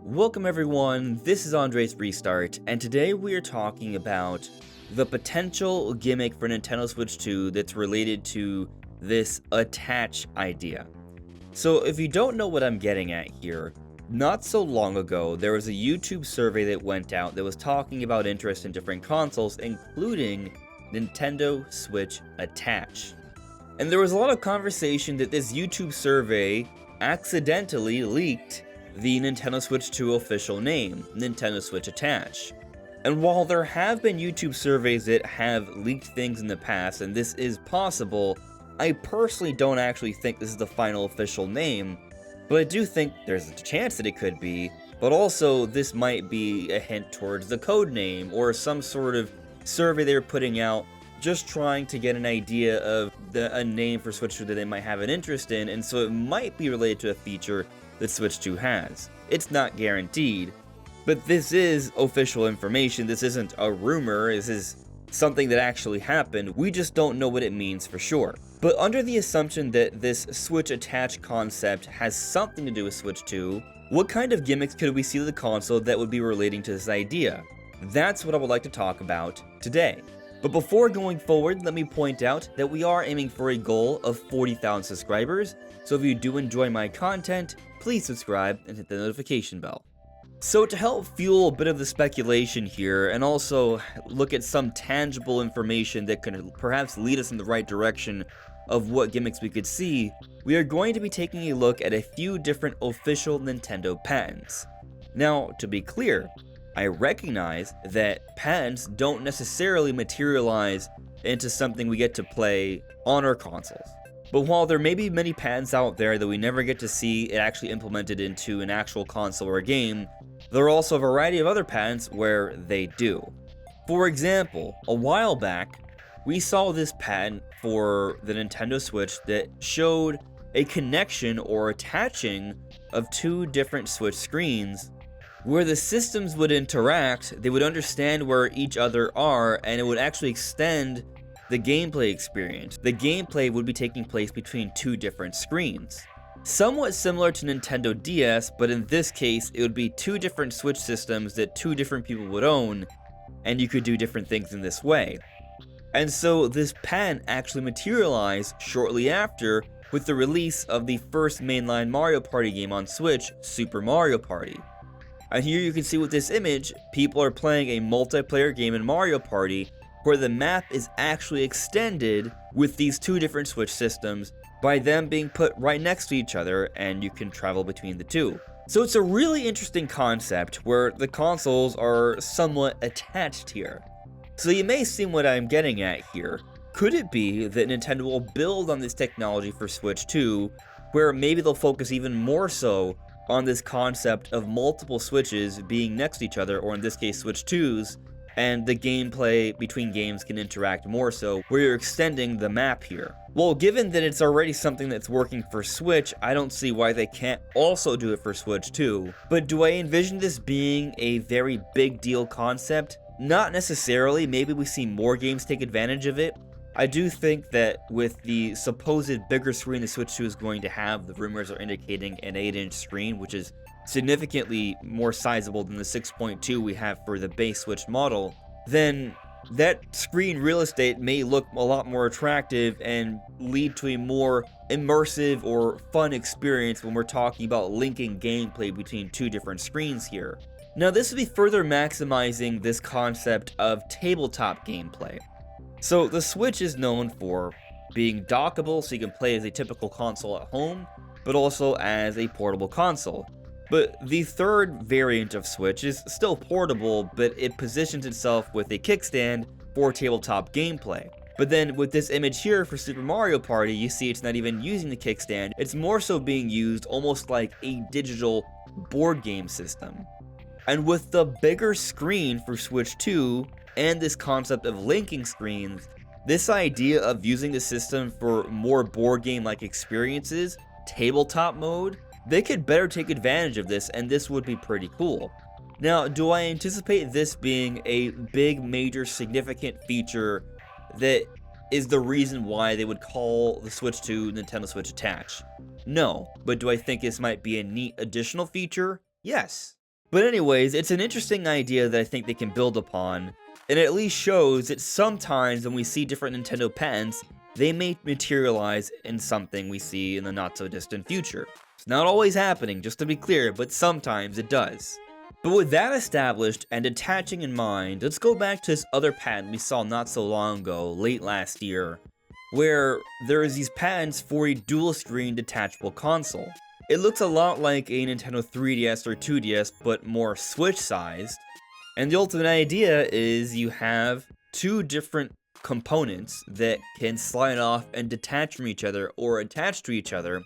Welcome everyone, this is AndresRestart, and today we are talking about the potential gimmick for Nintendo Switch 2 that's related to this attach idea. So if you don't know what I'm getting at here, not so long ago there was a YouTube survey that went out that was talking about interest in different consoles, including Nintendo Switch Attach. And there was a lot of conversation that this YouTube survey accidentally leaked the Nintendo Switch 2 official name, Nintendo Switch Attach. And while there have been YouTube surveys that have leaked things in the past, and this is possible, I personally don't actually think this is the final official name, but I do think there's a chance that it could be, but also this might be a hint towards the code name, or some sort of survey they're putting out, just trying to get an idea of a name for Switch 2 that they might have an interest in, and so it might be related to a feature that Switch 2 has. It's not guaranteed, but this is official information. This isn't a rumor, this is something that actually happened. We just don't know what it means for sure. But under the assumption that this Switch Attach concept has something to do with Switch 2, what kind of gimmicks could we see to the console that would be relating to this idea? That's what I would like to talk about today. But before going forward, let me point out that we are aiming for a goal of 40,000 subscribers, so if you do enjoy my content, please subscribe and hit the notification bell. So to help fuel a bit of the speculation here, and also look at some tangible information that could perhaps lead us in the right direction of what gimmicks we could see, we are going to be taking a look at a few different official Nintendo patents. Now, to be clear, I recognize that patents don't necessarily materialize into something we get to play on our consoles. But while there may be many patents out there that we never get to see it actually implemented into an actual console or a game, there are also a variety of other patents where they do. For example, a while back, we saw this patent for the Nintendo Switch that showed a connection or attaching of two different Switch screens where the systems would interact, they would understand where each other are, and it would actually extend the gameplay experience. The gameplay would be taking place between two different screens. Somewhat similar to Nintendo DS, but in this case, it would be two different Switch systems that two different people would own, and you could do different things in this way. And so this patent actually materialized shortly after with the release of the first mainline Mario Party game on Switch, Super Mario Party. And here you can see with this image, people are playing a multiplayer game in Mario Party where the map is actually extended with these two different Switch systems by them being put right next to each other, and you can travel between the two. So it's a really interesting concept where the consoles are somewhat attached here. So you may see what I'm getting at here. Could it be that Nintendo will build on this technology for Switch 2, where maybe they'll focus even more so on this concept of multiple Switches being next to each other, or in this case Switch 2s, and the gameplay between games can interact more so, where you're extending the map here. Well, given that it's already something that's working for Switch, I don't see why they can't also do it for Switch 2. But do I envision this being a very big deal concept? Not necessarily. Maybe we see more games take advantage of it. I do think that with the supposed bigger screen the Switch 2 is going to have, the rumors are indicating an 8-inch screen, which is significantly more sizable than the 6.2 we have for the base Switch model, then that screen real estate may look a lot more attractive and lead to a more immersive or fun experience when we're talking about linking gameplay between two different screens here. Now, this would be further maximizing this concept of tabletop gameplay. So the Switch is known for being dockable, so you can play as a typical console at home, but also as a portable console. But the third variant of Switch is still portable, but it positions itself with a kickstand for tabletop gameplay. But then with this image here for Super Mario Party, you see it's not even using the kickstand, it's more so being used almost like a digital board game system. And with the bigger screen for Switch 2, and this concept of linking screens, this idea of using the system for more board game-like experiences, tabletop mode, they could better take advantage of this, and this would be pretty cool. Now, do I anticipate this being a big, major, significant feature that is the reason why they would call the Switch 2 Nintendo Switch Attach. No, but do I think this might be a neat additional feature? Yes. But anyways, it's an interesting idea that I think they can build upon, and it at least shows that sometimes when we see different Nintendo patents, they may materialize in something we see in the not-so-distant future. It's not always happening, just to be clear, but sometimes it does. But with that established and attaching in mind, let's go back to this other patent we saw not so long ago, late last year, where there is these patents for a dual-screen detachable console. It looks a lot like a Nintendo 3DS or 2DS, but more Switch-sized. And the ultimate idea is you have two different components that can slide off and detach from each other or attach to each other,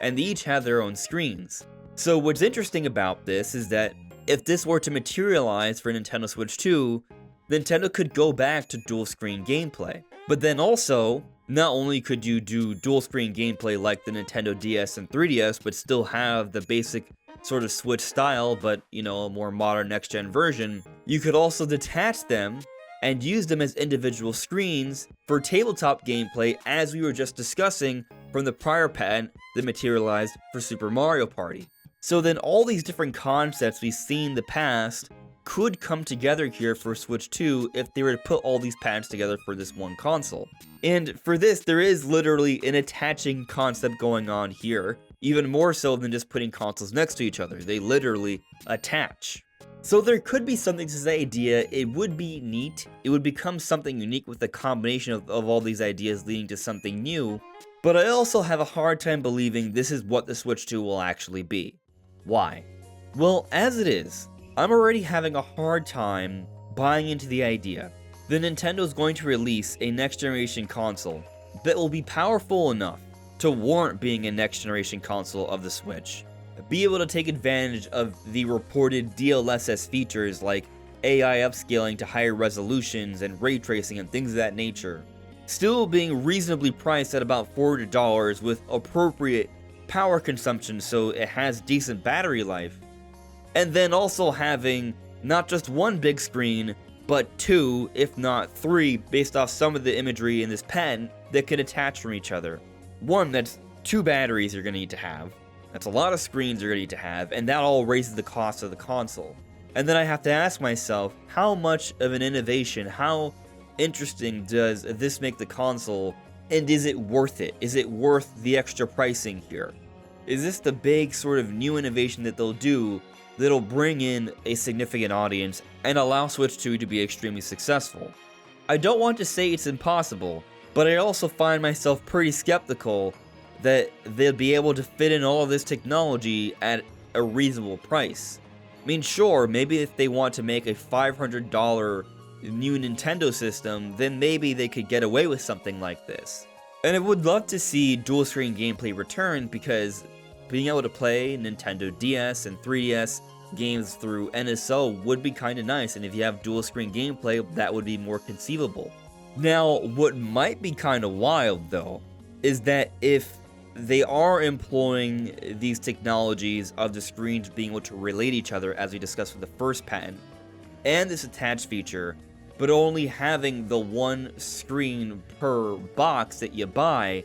and they each have their own screens. So what's interesting about this is that if this were to materialize for Nintendo Switch 2, Nintendo could go back to dual-screen gameplay. But then also, not only could you do dual-screen gameplay like the Nintendo DS and 3DS, but still have the basic sort of Switch style, but, you know, a more modern next-gen version, you could also detach them and use them as individual screens for tabletop gameplay, as we were just discussing from the prior patent that materialized for Super Mario Party. So then all these different concepts we've seen in the past could come together here for Switch 2 if they were to put all these patents together for this one console. And for this, there is literally an attaching concept going on here, even more so than just putting consoles next to each other. They literally attach. So there could be something to this idea. It would be neat. It would become something unique with the combination of all these ideas leading to something new. But I also have a hard time believing this is what the Switch 2 will actually be. Why? Well, as it is, I'm already having a hard time buying into the idea that Nintendo is going to release a next-generation console that will be powerful enough to warrant being a next-generation console of the Switch. Be able to take advantage of the reported DLSS features like AI upscaling to higher resolutions and ray tracing and things of that nature. Still being reasonably priced at about $40 with appropriate power consumption so it has decent battery life. And then also having not just one big screen, but two, if not three, based off some of the imagery in this patent, that can attach from each other. One, that's two batteries you're going to need to have. That's a lot of screens you're going to need to have, and that all raises the cost of the console. And then I have to ask myself, how much of an innovation, how interesting does this make the console, and is it worth it? Is it worth the extra pricing here? Is this the big sort of new innovation that they'll do that'll bring in a significant audience and allow Switch 2 to be extremely successful? I don't want to say it's impossible, but I also find myself pretty skeptical that they'll be able to fit in all of this technology at a reasonable price. I mean, sure, maybe if they want to make a $500 new Nintendo system, then maybe they could get away with something like this. And I would love to see dual screen gameplay return, because being able to play Nintendo DS and 3DS games through NSO would be kinda nice, and if you have dual screen gameplay, that would be more conceivable. Now, what might be kinda wild though, is that if they are employing these technologies of the screens being able to relate each other, as we discussed with the first patent, and this attach feature, but only having the one screen per box that you buy,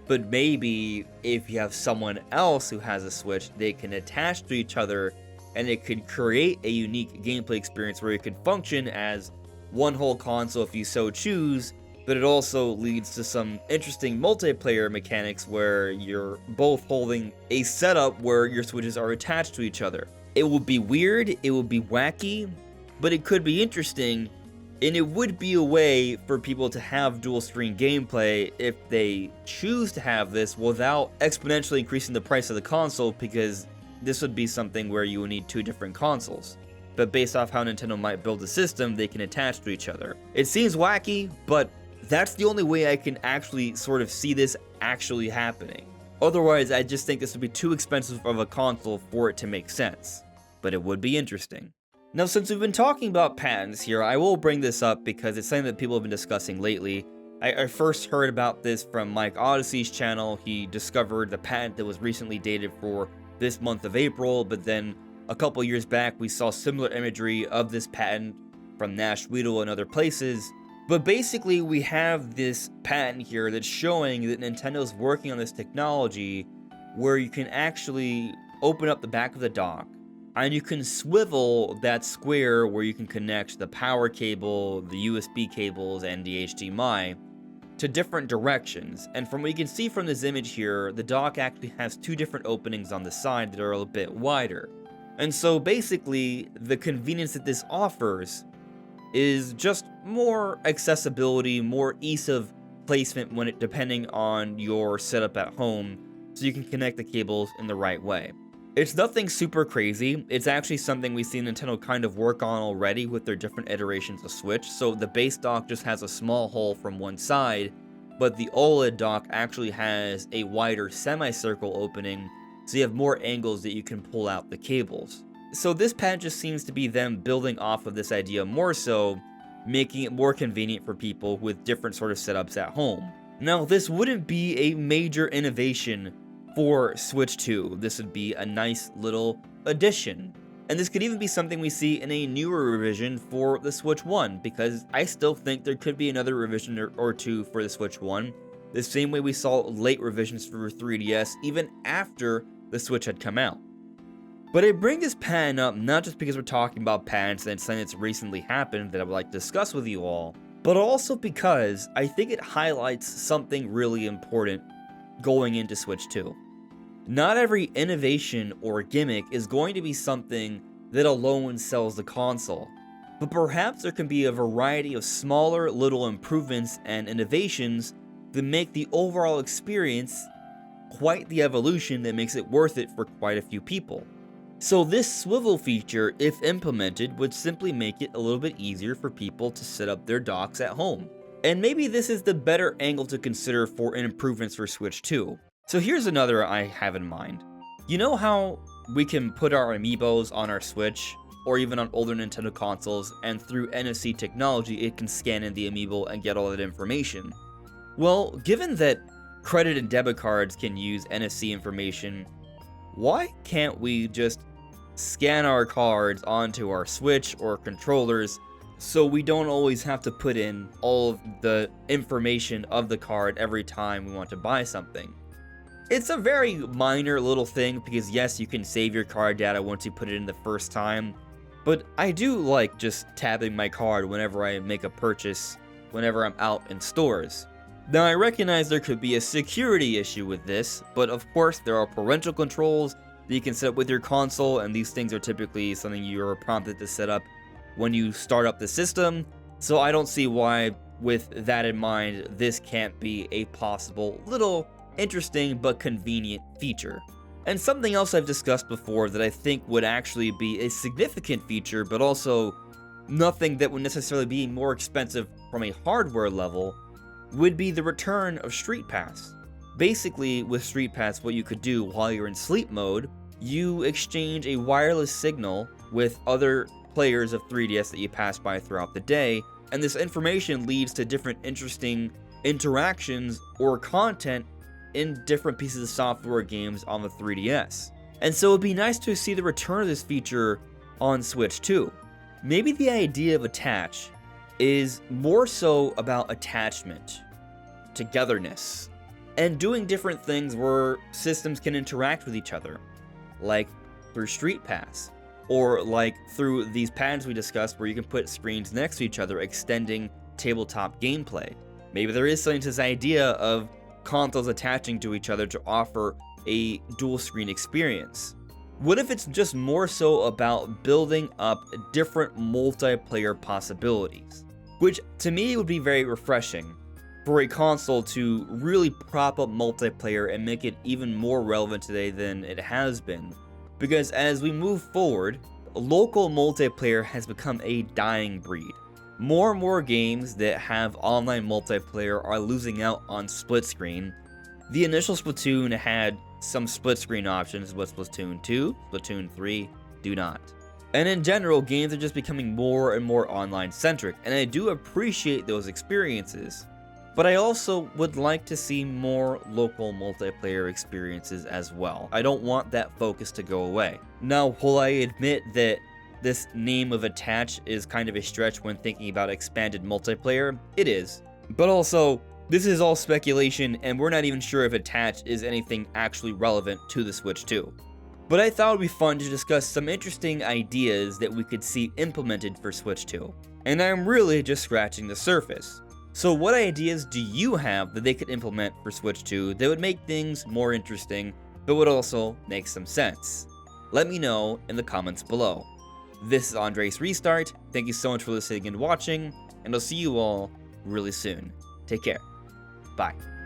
but maybe if you have someone else who has a Switch, they can attach to each other, and it could create a unique gameplay experience where it could function as one whole console if you so choose, but it also leads to some interesting multiplayer mechanics where you're both holding a setup where your Switches are attached to each other. It would be weird, it would be wacky, but it could be interesting, and it would be a way for people to have dual screen gameplay if they choose to have this without exponentially increasing the price of the console, because this would be something where you would need two different consoles. But based off how Nintendo might build the system, they can attach to each other. It seems wacky, but that's the only way I can actually sort of see this actually happening. Otherwise, I just think this would be too expensive of a console for it to make sense. But it would be interesting. Now, since we've been talking about patents here, I will bring this up because it's something that people have been discussing lately. I first heard about this from Mike Odyssey's channel. He discovered the patent that was recently dated for this month of April, but then a couple years back we saw similar imagery of this patent from Nash Weedle and other places, But basically, we have this patent here that's showing that Nintendo's working on this technology where you can actually open up the back of the dock and you can swivel that square where you can connect the power cable, the USB cables, and the HDMI to different directions. And from what you can see from this image here, the dock actually has two different openings on the side that are a little bit wider. And so basically, the convenience that this offers is just more accessibility, more ease of placement depending on your setup at home, so you can connect the cables in the right way. It's nothing super crazy. It's actually something we've seen Nintendo kind of work on already with their different iterations of Switch. So the base dock just has a small hole from one side, but the OLED dock actually has a wider semicircle opening, so you have more angles that you can pull out the cables. So this patent just seems to be them building off of this idea more so, making it more convenient for people with different sort of setups at home. Now, this wouldn't be a major innovation for Switch 2. This would be a nice little addition. And this could even be something we see in a newer revision for the Switch 1, because I still think there could be another revision or two for the Switch 1, the same way we saw late revisions for 3DS even after the Switch had come out. But I bring this patent up not just because we're talking about patents and something that's recently happened that I would like to discuss with you all, but also because I think it highlights something really important going into Switch 2. Not every innovation or gimmick is going to be something that alone sells the console, but perhaps there can be a variety of smaller little improvements and innovations that make the overall experience quite the evolution that makes it worth it for quite a few people. So this swivel feature, if implemented, would simply make it a little bit easier for people to set up their docks at home. And maybe this is the better angle to consider for improvements for Switch 2. So here's another I have in mind. You know how we can put our amiibos on our Switch, or even on older Nintendo consoles, and through NFC technology it can scan in the amiibo and get all that information? Well, given that credit and debit cards can use NFC information, why can't we just scan our cards onto our Switch or controllers so we don't always have to put in all of the information of the card every time we want to buy something? It's a very minor little thing because yes, you can save your card data once you put it in the first time, but I do like just tapping my card whenever I make a purchase, whenever I'm out in stores. Now, I recognize there could be a security issue with this, but of course there are parental controls that you can set up with your console, and these things are typically something you're prompted to set up when you start up the system, so I don't see why, with that in mind, this can't be a possible little interesting but convenient feature. And something else I've discussed before that I think would actually be a significant feature, but also nothing that would necessarily be more expensive from a hardware level, would be the return of Street Pass. Basically, with Street Pass, what you could do while you're in sleep mode, you exchange a wireless signal with other players of 3DS that you pass by throughout the day, and this information leads to different interesting interactions or content in different pieces of software games on the 3DS. And so it'd be nice to see the return of this feature on Switch 2. Maybe the idea of attach is more so about attachment, togetherness, and doing different things where systems can interact with each other, like through Street Pass, or like through these patents we discussed where you can put screens next to each other, extending tabletop gameplay. Maybe there is something to this idea of consoles attaching to each other to offer a dual screen experience. What if it's just more so about building up different multiplayer possibilities? Which to me would be very refreshing for a console to really prop up multiplayer and make it even more relevant today than it has been. Because as we move forward, local multiplayer has become a dying breed. More and more games that have online multiplayer are losing out on split screen. The initial Splatoon had some split screen options, but Splatoon 2, Splatoon 3 do not. And in general, games are just becoming more and more online centric, and I do appreciate those experiences. But I also would like to see more local multiplayer experiences as well. I don't want that focus to go away. Now, while I admit that this name of attach is kind of a stretch when thinking about expanded multiplayer. It is. But also, this is all speculation, and we're not even sure if attach is anything actually relevant to the Switch 2. But I thought it would be fun to discuss some interesting ideas that we could see implemented for Switch 2. And I'm really just scratching the surface. So what ideas do you have that they could implement for Switch 2 that would make things more interesting, but would also make some sense? Let me know in the comments below. This is AndresRestart. Thank you so much for listening and watching, and I'll see you all really soon. Take care. Bye.